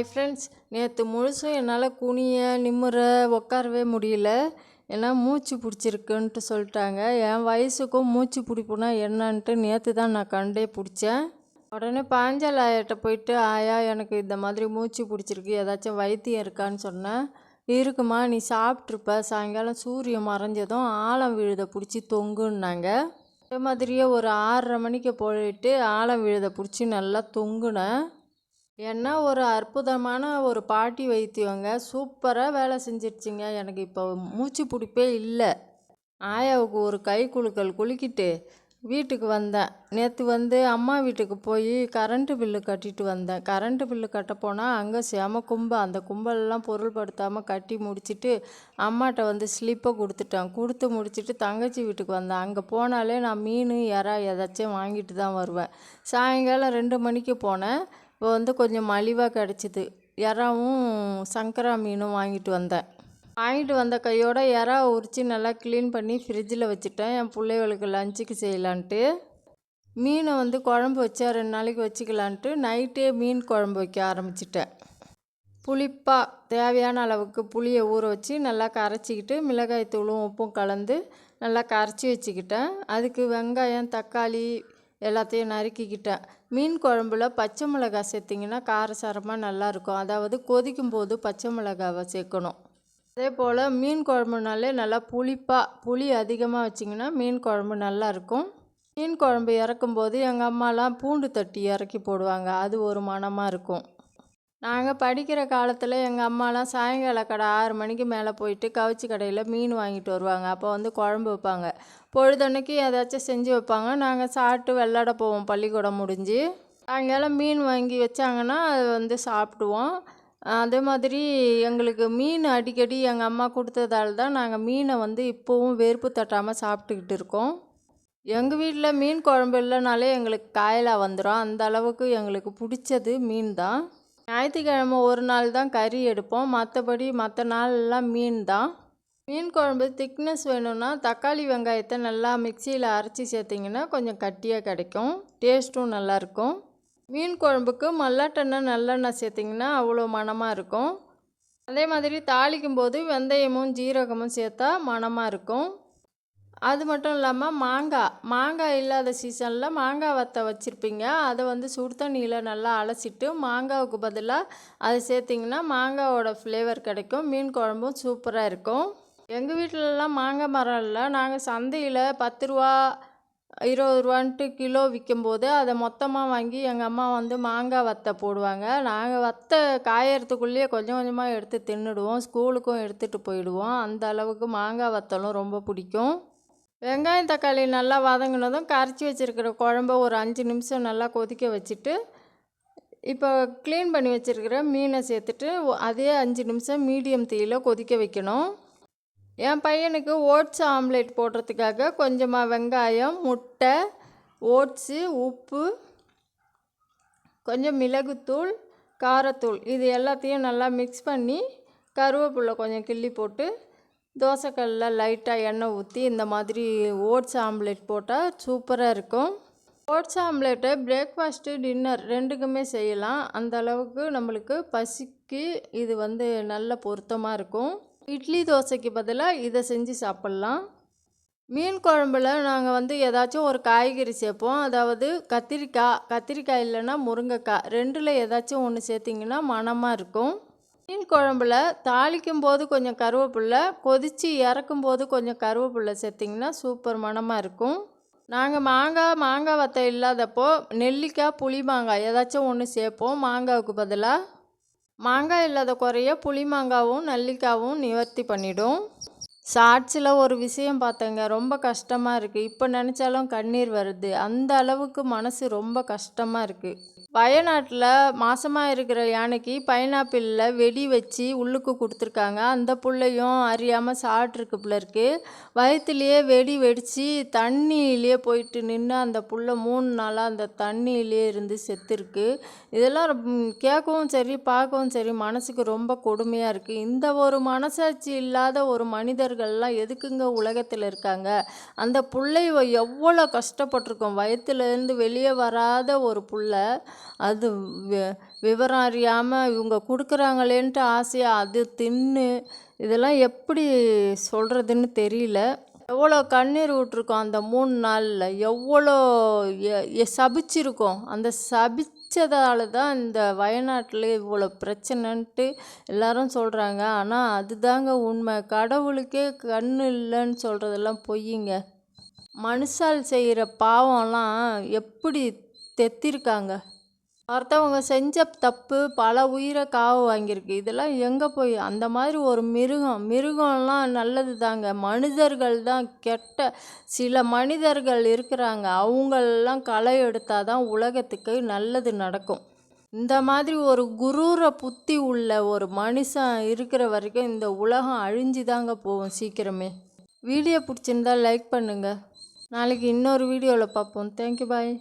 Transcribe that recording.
Hi friends, நேற்று முழுசும் என்னால் குனிய நிமிர உட்காரவே முடியல. ஏன்னா மூச்சு பிடிச்சிருக்குன்ட்டு சொல்லிட்டாங்க. என் வயசுக்கும் மூச்சு பிடிப்புனா என்னன்ட்டு நேற்று தான் நான் கண்டே பிடிச்சேன். உடனே பாஞ்சால் ஆயாட்ட போயிட்டு, ஆயா எனக்கு இந்த மாதிரி மூச்சு பிடிச்சிருக்கு, ஏதாச்சும் வைத்தியம் இருக்கான்னு சொன்னேன். இருக்குமா, நீ சாப்பிட்ருப்ப, சாயங்காலம் சூரியன் மறைஞ்சதும் ஆலம் விழுதை பிடிச்சி தொங்குன்னாங்க. அதே மாதிரியே ஒரு 6:30 மணிக்கு போயிட்டு ஆலம் விழுதை பிடிச்சி நல்லா தொங்குனேன். என்ன ஒரு அற்புதமான ஒரு பாட்டி வைத்தியங்க, சூப்பராக வேலை செஞ்சிருச்சுங்க. எனக்கு இப்போ மூச்சு பிடிப்பே இல்லை. ஆயாவுக்கு ஒரு கை குலுக்கல் குலுக்கிட்டு வீட்டுக்கு வந்தேன். நேற்று அம்மா வீட்டுக்கு போய் கரண்ட்டு பில்லு கட்டிட்டு வந்தேன். கரண்ட்டு பில்லு கட்ட போனால் அங்கே செம அந்த கும்பலெல்லாம் பொருள்படுத்தாமல் கட்டி முடிச்சுட்டு அம்மாட்ட ஸ்லிப்பை கொடுத்து முடிச்சுட்டு தங்கச்சி வீட்டுக்கு வந்தேன். அங்கே போனாலே நான் மீன் இறா ஏதாச்சும் வாங்கிட்டு தான் வருவேன். சாயங்காலம் 2 மணிக்கு போனேன். இப்போ கொஞ்சம் மலிவாக கிடச்சிது. இறாவும் சங்கரா மீனும் வாங்கிட்டு வந்தேன். வாங்கிட்டு வந்த கையோட இறாவை உரித்து நல்லா க்ளீன் பண்ணி ஃப்ரிட்ஜில் வச்சுட்டேன், என் பிள்ளைகளுக்கு லஞ்சுக்கு செய்யலான்ட்டு. மீனை குழம்பு வச்சா 2 நாளைக்கு வச்சுக்கலான்ட்டு நைட்டே மீன் குழம்பு வைக்க ஆரம்பிச்சிட்டேன். புளிப்பாக தேவையான அளவுக்கு புளியை ஊற வச்சு நல்லா கரைச்சிக்கிட்டு மிளகாய் தூளும் உப்பும் கலந்து நல்லா கரைச்சி வச்சுக்கிட்டேன். அதுக்கு வெங்காயம் தக்காளி எல்லாத்தையும் நறுக்கிக்கிட்டேன். மீன் குழம்புல பச்சை மிளகாய் சேர்த்திங்கன்னா காரசாரமாக நல்லாயிருக்கும். அதாவது கொதிக்கும் போது பச்சை மிளகாவை சேர்க்கணும். அதே போல் மீன் குழம்புனாலே நல்லா புளி அதிகமாக வச்சிங்கன்னா மீன் குழம்பு நல்லாயிருக்கும். மீன் குழம்பு இறக்கும்போது எங்கள் அம்மாலாம் பூண்டு தட்டி இறக்கி போடுவாங்க. அது ஒரு மணமாக இருக்கும். நாங்கள் படிக்கிற காலத்தில் எங்கள் அம்மாலாம் சாயங்கால கடை 6 மணிக்கு மேலே போயிட்டு கவுச்சி கடையில் மீன் வாங்கிட்டு வருவாங்க. அப்போ குழம்பு வைப்பாங்க. பொழுதன்னைக்கு ஏதாச்சும் செஞ்சு வைப்பாங்க. நாங்கள் சாப்பிட்டு விளாட போவோம் பள்ளிக்கூடம் முடிஞ்சு. சாயங்காலம் மீன் வாங்கி வச்சாங்கன்னா அது சாப்பிடுவோம். அதே மாதிரி எங்களுக்கு மீன் அடிக்கடி எங்கள் அம்மா கொடுத்ததால தான் நாங்கள் மீனை இப்போவும் வெறுப்பு தட்டாமல் சாப்பிட்டுக்கிட்டு இருக்கோம். எங்கள் வீட்டில் மீன் குழம்பு இல்லைனாலே எங்களுக்கு காயலாக வந்துடும். அந்த அளவுக்கு எங்களுக்கு பிடிச்சது மீன் தான். ஞாயிற்றுக்கிழமை ஒரு நாள் தான் கறி எடுப்போம், மற்றபடி மற்ற நாளெல்லாம் மீன் தான். மீன் குழம்பு திக்னஸ் வேணும்னா தக்காளி வெங்காயத்தை நல்லா மிக்சியில் அரைச்சி சேர்த்திங்கன்னா கொஞ்சம் கட்டியாக கிடைக்கும், டேஸ்ட்டும் நல்லாயிருக்கும். மீன் குழம்புக்கு மல்லாட்டெண்ணெய் நல்லெண்ணெய் சேர்த்திங்கன்னா அவ்வளோ மணமாக இருக்கும். அதே மாதிரி தாளிக்கும் போது வெந்தயமும் ஜீரகமும் சேர்த்தா மணமாக இருக்கும். அது மட்டும் இல்லாமல் மாங்காய் இல்லாத சீசனில் மாங்காய் வத்தை வச்சுருப்பீங்க. அதை சுடு தண்ணியில் நல்லா அலசிட்டு மாங்காவுக்கு பதிலாக அதை சேர்த்திங்கன்னா மாங்காவோட ஃப்ளேவர் கிடைக்கும். மீன் குழம்பும் சூப்பராக இருக்கும். எங்கள் வீட்டிலலாம் மாங்காய் மரம் இல்லை. நாங்கள் சந்தையில் 10 ரூபா 20 ரூபான்ட்டு கிலோ விற்கும்போது அதை மொத்தமாக வாங்கி எங்கள் அம்மா மாங்காய் வத்தை போடுவாங்க. நாங்கள் வத்தை காயறதுக்குள்ளேயே கொஞ்சம் கொஞ்சமாக எடுத்து தின்னுடுவோம். ஸ்கூலுக்கும் எடுத்துகிட்டு போயிடுவோம். அந்த அளவுக்கு மாங்காய் வத்தலும் ரொம்ப பிடிக்கும். வெங்காயம் தக்காளி நல்லா வதங்கினதும் கரைச்சி வச்சுருக்கிற குழம்ப ஒரு 5 நிமிஷம் நல்லா கொதிக்க வச்சுட்டு இப்போ க்ளீன் பண்ணி வச்சுருக்கிற மீனை சேர்த்துட்டு அதே 5 நிமிஷம் மீடியம் தீயில் கொதிக்க வைக்கணும். என் பையனுக்கு ஓட்ஸ் ஆம்லேட் போடுறதுக்காக கொஞ்சமாக வெங்காயம், முட்டை, ஓட்ஸு, உப்பு, கொஞ்சம் மிளகுத்தூள், காரத்தூள் இது எல்லாத்தையும் நல்லா மிக்ஸ் பண்ணி கருவேப்பிலை கொஞ்சம் கிள்ளி போட்டு தோசைக்கல்லில் லைட்டாக எண்ணெய் ஊற்றி இந்த மாதிரி ஓட்ஸ் ஆம்லேட் போட்டால் சூப்பராக இருக்கும். ஓட்ஸ் ஆம்லேட்டை பிரேக்ஃபாஸ்ட்டு டின்னர் 2க்குமே செய்யலாம். அந்த அளவுக்கு நம்மளுக்கு பசிக்கு இது நல்ல பொருத்தமாக இருக்கும். இட்லி தோசைக்கு பதிலாக இதை செஞ்சு சாப்பிட்லாம். மீன் குழம்புல நாங்கள் ஏதாச்சும் ஒரு காய்கறி சேர்ப்போம். அதாவது கத்திரிக்காய் இல்லைன்னா முருங்கைக்காய் 2ல் ஏதாச்சும் ஒன்று சேர்த்திங்கன்னா மணமாக இருக்கும். மீன் குழம்புல தாளிக்கும் போது கொஞ்சம் கருவேப்பில்லை, கொதித்து இறக்கும் போது கொஞ்சம் கருவேப்பில்லை சேர்த்திங்கன்னா சூப்பர் மணமாக இருக்கும். நாங்கள் மாங்காய் வத்தை இல்லாதப்போ நெல்லிக்காய், புளி மாங்காய் ஏதாச்சும் ஒன்று சேர்ப்போம் மாங்காவுக்கு பதிலாக. மாங்காய் இல்லாத குறைய புளி மாங்காவும் நெல்லிக்காவும் நிவர்த்தி பண்ணிடும். ஷார்ட்ஸில் ஒரு விஷயம் பார்த்தேங்க, ரொம்ப கஷ்டமாக இருக்குது. இப்போ நினச்சாலும் கண்ணீர் வருது. அந்த அளவுக்கு மனசு ரொம்ப கஷ்டமாக இருக்குது. வயநாட்டில் மாசமாக இருக்கிற யானைக்கு பைனாப்பிளில் வெடி வச்சு உள்ளுக்கு கொடுத்துருக்காங்க. அந்த புள்ளையும் அறியாமல் சாப்பிட்ருக்கு பிள்ளைருக்கு. வயிற்றுலையே வெடி வெடித்து தண்ணியிலே போயிட்டு நின்று அந்த புள்ள 3 நாளாக அந்த தண்ணியிலே இருந்து செத்துருக்கு. இதெல்லாம் கேட்கவும் சரி பார்க்கவும் சரி மனசுக்கு ரொம்ப கொடுமையாக இருக்குது. இந்த ஒரு மனசாட்சி இல்லாத ஒரு மனிதர்கள்லாம் எதுக்குங்க உலகத்தில் இருக்காங்க? அந்த புள்ளை எவ்வளோ கஷ்டப்பட்டிருக்கோம். வயிற்றுலேருந்து வெளியே வராத ஒரு புள்ள அது விவரம் அறியாமல் இவங்க கொடுக்குறாங்களேன்ட்டு ஆசையாக அது தின்னு இதெல்லாம் எப்படி சொல்கிறதுன்னு தெரியல. எவ்வளோ கண்ணீர் விட்டுருக்கோம் அந்த 3 நாளில், எவ்வளோ சபிச்சிருக்கோம். அந்த சபிச்சதால தான் இந்த வயநாட்டில் இவ்வளோ பிரச்சனைன்ட்டு எல்லாரும் சொல்கிறாங்க. ஆனால் அதுதாங்க உண்மை. கடவுளுக்கே கண்ணு இல்லைன்னு சொல்கிறதெல்லாம் பொய்யுங்க. மனுஷால் செய்கிற பாவம்லாம் எப்படி தெத்திருக்காங்க. ஒருத்தவங்க செஞ்ச தப்பு பல உயிரை காவு வாங்கியிருக்கு. இதெல்லாம் எங்கே போய் அந்த மாதிரி ஒரு மிருகம்லாம் நல்லது தாங்க. மனிதர்கள் தான் கெட்ட. சில மனிதர்கள் இருக்கிறாங்க, அவங்களெல்லாம் களை எடுத்தால் தான் உலகத்துக்கு நல்லது நடக்கும். இந்த மாதிரி ஒரு குரூர புத்தி உள்ள ஒரு மனுஷன் இருக்கிற வரைக்கும் இந்த உலகம் அழிஞ்சு தாங்க போகும் சீக்கிரமே. வீடியோ பிடிச்சிருந்தா லைக் பண்ணுங்கள். நாளைக்கு இன்னொரு வீடியோவில் பார்ப்போம். தேங்க்யூ, பாய்.